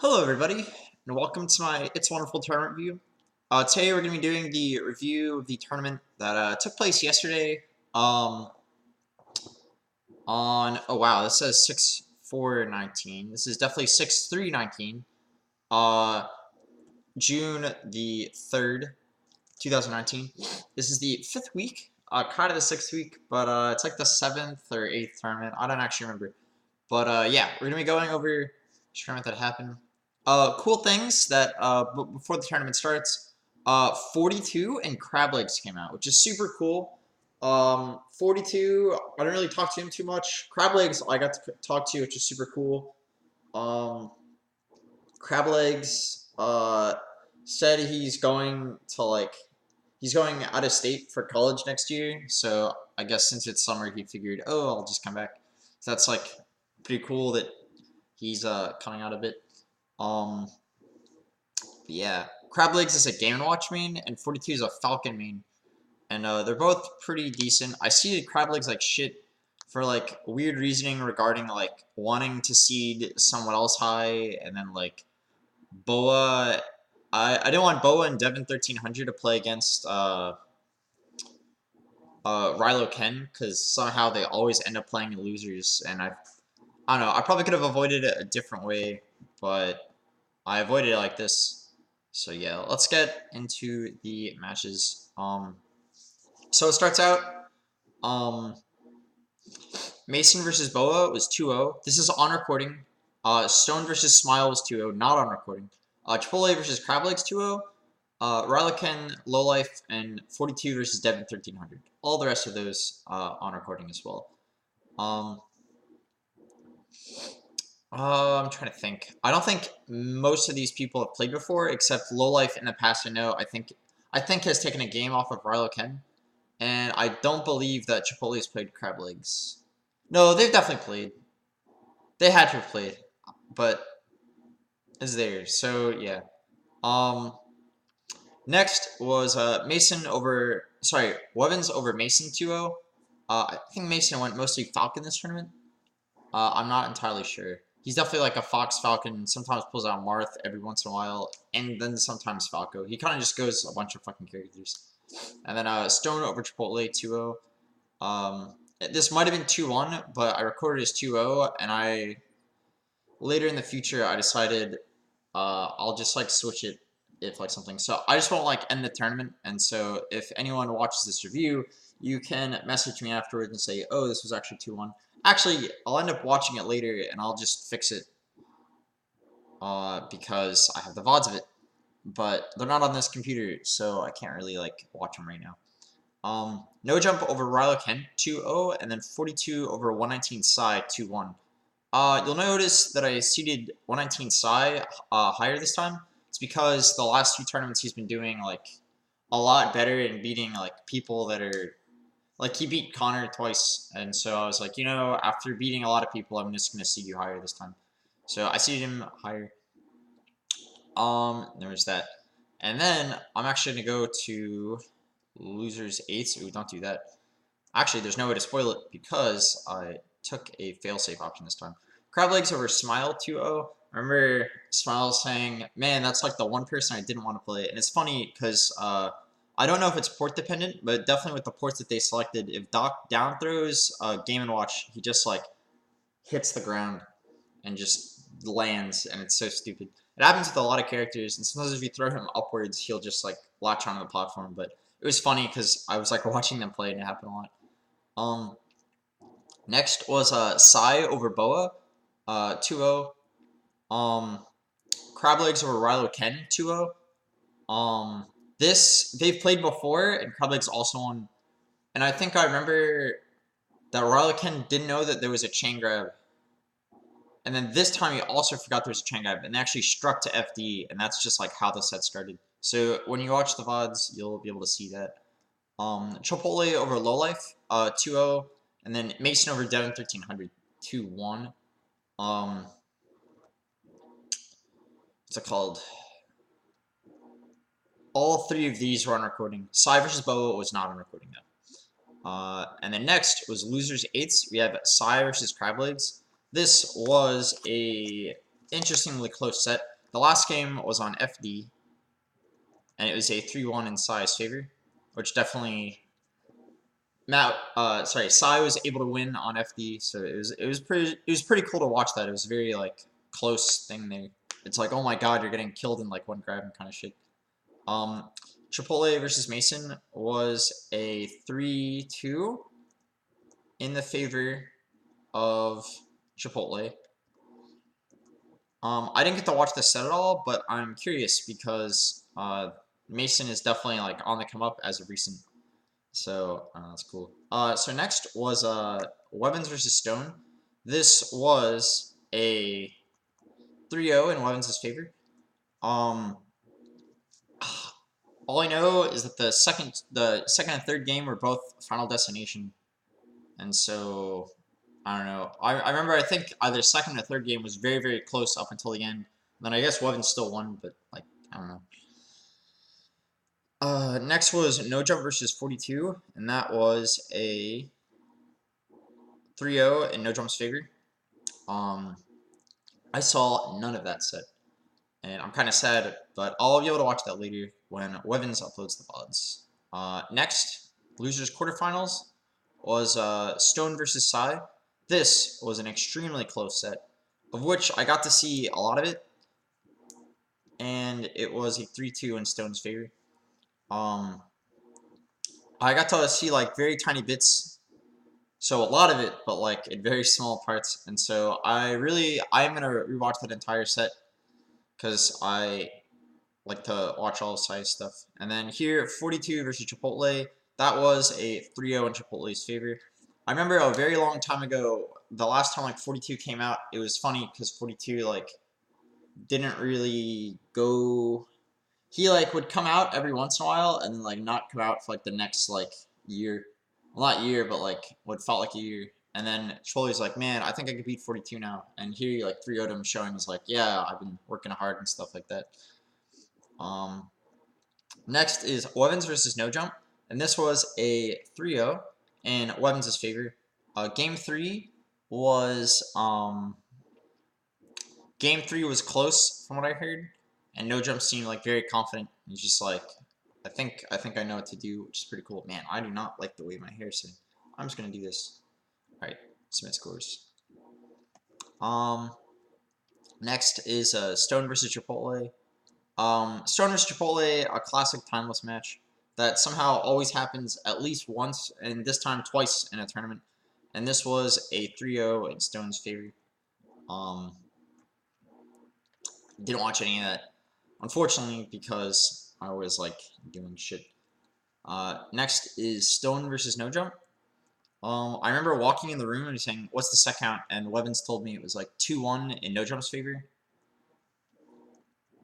Hello everybody, and welcome to my It's Wonderful tournament review. Today we're going to be doing the review of the tournament that took place yesterday oh wow, this says 6/4/19. This is definitely 6/3/19, June the 3rd, 2019. This is the 5th week, kind of the 6th week, but it's like the 7th or 8th tournament. I don't actually remember. But yeah, we're going to be going over the tournament that happened. Cool things that before the tournament starts, 42 and Crab Legs came out, which is super cool. 42, I didn't really talk to him too much. Crab Legs, I got to talk to, which is super cool. Crab Legs said he's going out of state for college next year. So I guess since it's summer, he figured, oh, I'll just come back. So that's like pretty cool that he's coming out of it. Yeah, Crab Legs is a Game & Watch main, and 42 is a Falcon main, and they're both pretty decent. I seeded Crab Legs like shit for like weird reasoning regarding like wanting to seed someone else high, and then like Boa. I didn't want Boa and Devin 1300 to play against Rilo Ken because somehow they always end up playing losers, and I don't know. I probably could have avoided it a different way, but I avoided it like this. So yeah, let's get into the matches. So it starts out, Mason versus Boa was 2-0. This is on recording. Stone versus Smile was 2-0, not on recording. Chipotle versus Crablegs 2-0. Ryliken, Lowlife, and 42 versus Devin 1300. All the rest of those on recording as well. I'm trying to think. I don't think most of these people have played before, except Lowlife in the past. I think has taken a game off of Rilo Ken, and I don't believe that Chipotle has played Crab Legs. No, they've definitely played. They had to have played, but is there? So yeah. Next was Wevins over Mason 2-0. I think Mason went mostly Falcon this tournament. I'm not entirely sure. He's definitely like a Fox Falcon. Sometimes pulls out Marth every once in a while, and then sometimes Falco. He kind of just goes a bunch of fucking characters. And then Stone over Chipotle 2-0. This might have been 2-1, but I recorded as 2-0, and later in the future I decided I'll just like switch it if like something. So I just won't like end the tournament, and so if anyone watches this review, you can message me afterwards and say, oh, this was actually 2-1. Actually, I'll end up watching it later, and I'll just fix it because I have the VODs of it. But they're not on this computer, so I can't really like watch them right now. No Jump over Rilo Ken 2-0, and then 42 over 119 Psy 2-1. You'll notice that I seeded 119 Psy higher this time. It's because the last few tournaments he's been doing like a lot better and beating like people that are like, he beat Connor twice, and so I was like, you know, after beating a lot of people, I'm just gonna seed you higher this time. So I seeded him higher. There was that. And then I'm actually gonna go to losers 8s. Ooh, don't do that. Actually, there's no way to spoil it because I took a failsafe option this time. Crab Legs over Smile 2-0. I remember Smile saying, man, that's like the one person I didn't want to play. And it's funny because I don't know if it's port dependent, but definitely with the ports that they selected, if Doc down throws Game & Watch, he just like hits the ground and just lands, and it's so stupid. It happens with a lot of characters, and sometimes if you throw him upwards, he'll just like latch onto the platform. But it was funny because I was like watching them play, and it happened a lot. Next was Psy over Boa, 2-0. Crab Legs over Rilo Ken, 2-0. This, they've played before, and Crab Legs also won. And I think I remember that Rilo Ken didn't know that there was a chain grab. And then this time he also forgot there was a chain grab, and they actually struck to FD, and that's just like how the set started. So when you watch the VODs, you'll be able to see that. Chipotle over Lowlife, 2-0. And then Mason over Devin 1300, 2-1. What's it called? All three of these were on recording. Psy versus Boa was not on recording though. And then next was losers 8s. We have Psy versus Crab Legs. This was a interestingly close set. The last game was on FD, and it was a 3-1 in Sai's favor, which definitely Sai was able to win on FD, so it was pretty cool to watch that. It was very like close thing there. It's like, oh my god, you're getting killed in like one grab and kind of shit. Chipotle versus Mason was a 3-2 in the favor of Chipotle. I didn't get to watch this set at all, but I'm curious because Mason is definitely like on the come up as of recent. So that's cool. So next was Wevins versus Stone. This was a 3-0 in Wevins' favor. All I know is that the second and third game were both Final Destination, and so I don't know. I remember I think either second or third game was very, very close up until the end. Then I guess Wevins still won, but like I don't know. Next was No Jump versus 42, and that was a 3-0 in No Jump's favor. I saw none of that set, and I'm kind of sad, but I'll be able to watch that later when Wevins uploads the VODs. Next, losers quarterfinals was Stone versus Sai. This was an extremely close set, of which I got to see a lot of it, and it was a 3-2 in Stone's favor. I got to see like very tiny bits, so a lot of it, but like in very small parts, and so I'm gonna rewatch that entire set because I like to watch all of Sai's stuff. And then here, 42 versus Chipotle, that was a 3-0 in Chipotle's favor. I remember a very long time ago, the last time like 42 came out, it was funny because 42 like didn't really go. He like would come out every once in a while and then like not come out for like the next like year. Well, not year, but like what felt like a year. And then Chipotle's like, man, I think I could beat 42 now. And here like 3-0'd him, showing was like, yeah, I've been working hard and stuff like that. Next is Wevins versus No Jump, and this was a 3-0 in Wevins' favor. Game 3 was close from what I heard, and No Jump seemed like very confident. He's just like, I think I know what to do, which is pretty cool. Man, I do not like the way my hair is sitting. I'm just gonna do this. All right, submit scores. Next is Stone versus Chipotle. Stone vs. Chipotle, a classic timeless match that somehow always happens at least once, and this time twice in a tournament. And this was a 3-0 in Stone's favor. Didn't watch any of that, unfortunately, because I was like doing shit. Next is Stone versus No Jump. I remember walking in the room and saying, "What's the set count?" And Wevins told me it was like 2-1 in No Jump's favor.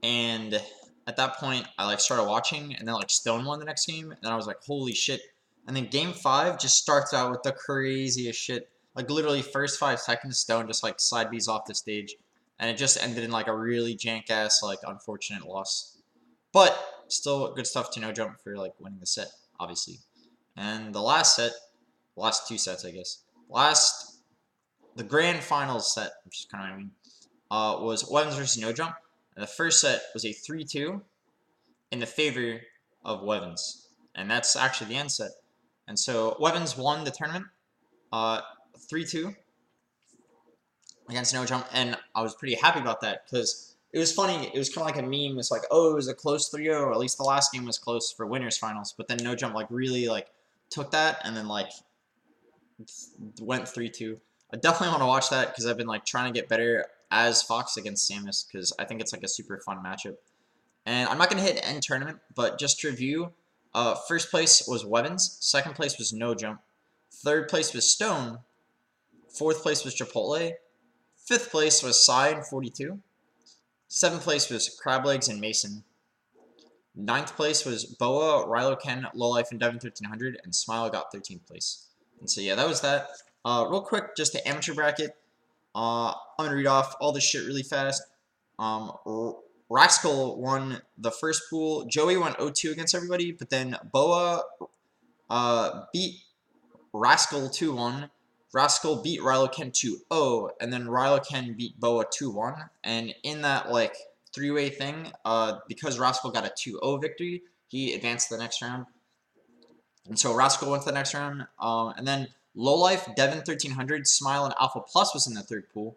And at that point, I like started watching, and then like Stone won the next game, and then I was like, holy shit. And then game 5 just starts out with the craziest shit. Like literally first 5 seconds, Stone just like side B's off the stage, and it just ended in like a really jank ass like unfortunate loss. But still good stuff to No Jump for like winning the set, obviously. And the last 2 sets, I guess. The grand finals set, which is kind of what I mean, was Wevins versus No Jump. And the first set was a 3-2 in the favor of Wevins. And that's actually the end set. And so Wevins won the tournament 3-2 against No Jump. And I was pretty happy about that because it was funny. It was kind of like a meme. It's like, oh, it was a close 3-0. Or at least the last game was close for winners finals. But then No Jump like really like took that and then like went 3-2. I definitely want to watch that because I've been like trying to get better as Fox against Samus because I think it's like a super fun matchup. And I'm not going to hit end tournament, but just to review, first place was Wevins, second place was No Jump, third place was Stone, fourth place was Chipotle, fifth place was Sai and 42, seventh place was Crab Legs and Mason, ninth place was Boa, Rilo Ken, Lowlife, and Devin 1300, and Smile got 13th place. And so yeah, that was that. Real quick, just the amateur bracket. I'm going to read off all this shit really fast. Rascal won the first pool. Joey went 0-2 against everybody, but then Boa beat Rascal 2-1. Rascal beat Ryloken 2-0, and then Ryloken beat Boa 2-1. And in that like three-way thing, because Rascal got a 2-0 victory, he advanced to the next round. And so Rascal went to the next round. And then Lowlife, Devin 1300, Smile, and Alpha Plus was in the third pool.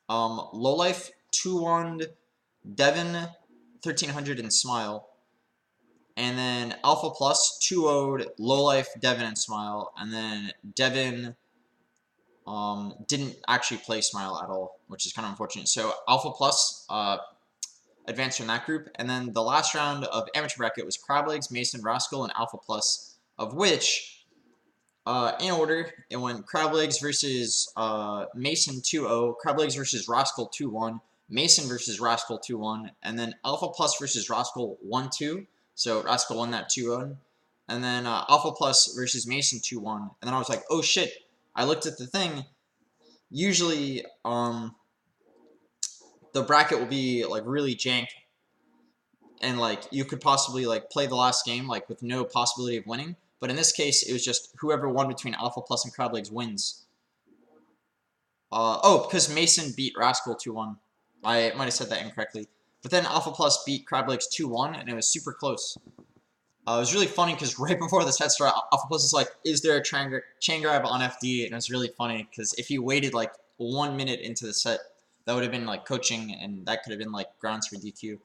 Lowlife 2-1, Devin 1300, and Smile. And then Alpha Plus 2-0'd Lowlife, Devin, and Smile. And then Devin didn't actually play Smile at all, which is kind of unfortunate. So Alpha Plus advanced from that group. And then the last round of amateur bracket was Crablegs, Mason, Rascal, and Alpha Plus, of which, in order, it went Crablegs versus Mason 2-0, Crablegs versus Rascal 2-1, Mason versus Rascal 2-1, and then Alpha Plus versus Rascal 1-2. So Rascal won that 2-0. And then Alpha Plus versus Mason 2-1. And then I was like, oh shit. I looked at the thing. Usually, the bracket will be like really jank. And like you could possibly like play the last game like with no possibility of winning. But in this case, it was just whoever won between Alpha Plus and Crablegs wins. Oh, because Mason beat Rascal 2-1. I might have said that incorrectly. But then Alpha Plus beat Crablegs 2-1, and it was super close. It was really funny because right before the set started, Alpha Plus is like, is there a chain grab on FD? And it was really funny because if he waited like 1 minute into the set, that would have been like coaching, and that could have been like grounds for DQ.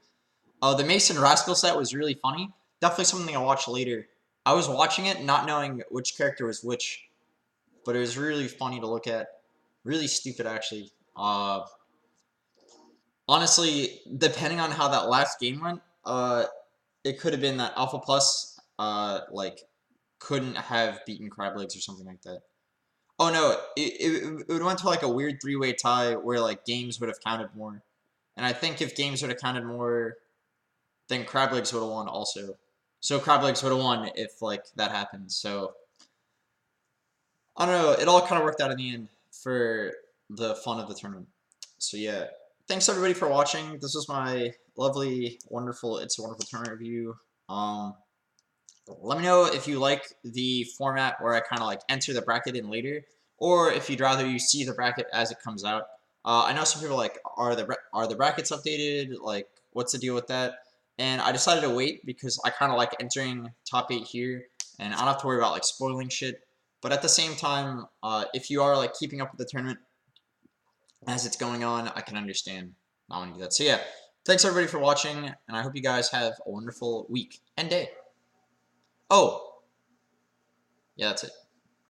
The Mason Rascal set was really funny. Definitely something I'll watch later. I was watching it not knowing which character was which, but it was really funny to look at. Really stupid, actually. Honestly, depending on how that last game went, it could have been that Alpha Plus, like, couldn't have beaten Crablegs or something like that. Oh no, it went to like a weird three-way tie where like games would have counted more. And I think if games would have counted more, then Crablegs would have won also. So Crablegs would have won if like that happened. So I don't know, it all kind of worked out in the end for the fun of the tournament. So yeah, thanks everybody for watching. This was my lovely, wonderful It's a Wonderful Tournament review. Let me know if you like the format where I kind of like enter the bracket in later, or if you'd rather you see the bracket as it comes out. I know some people are like, are the brackets updated? Like, what's the deal with that? And I decided to wait because I kind of like entering top 8 here, and I don't have to worry about like spoiling shit. But at the same time, if you are like keeping up with the tournament as it's going on, I can understand not wanting to do that. So yeah, thanks everybody for watching, and I hope you guys have a wonderful week and day. Oh, yeah, that's it.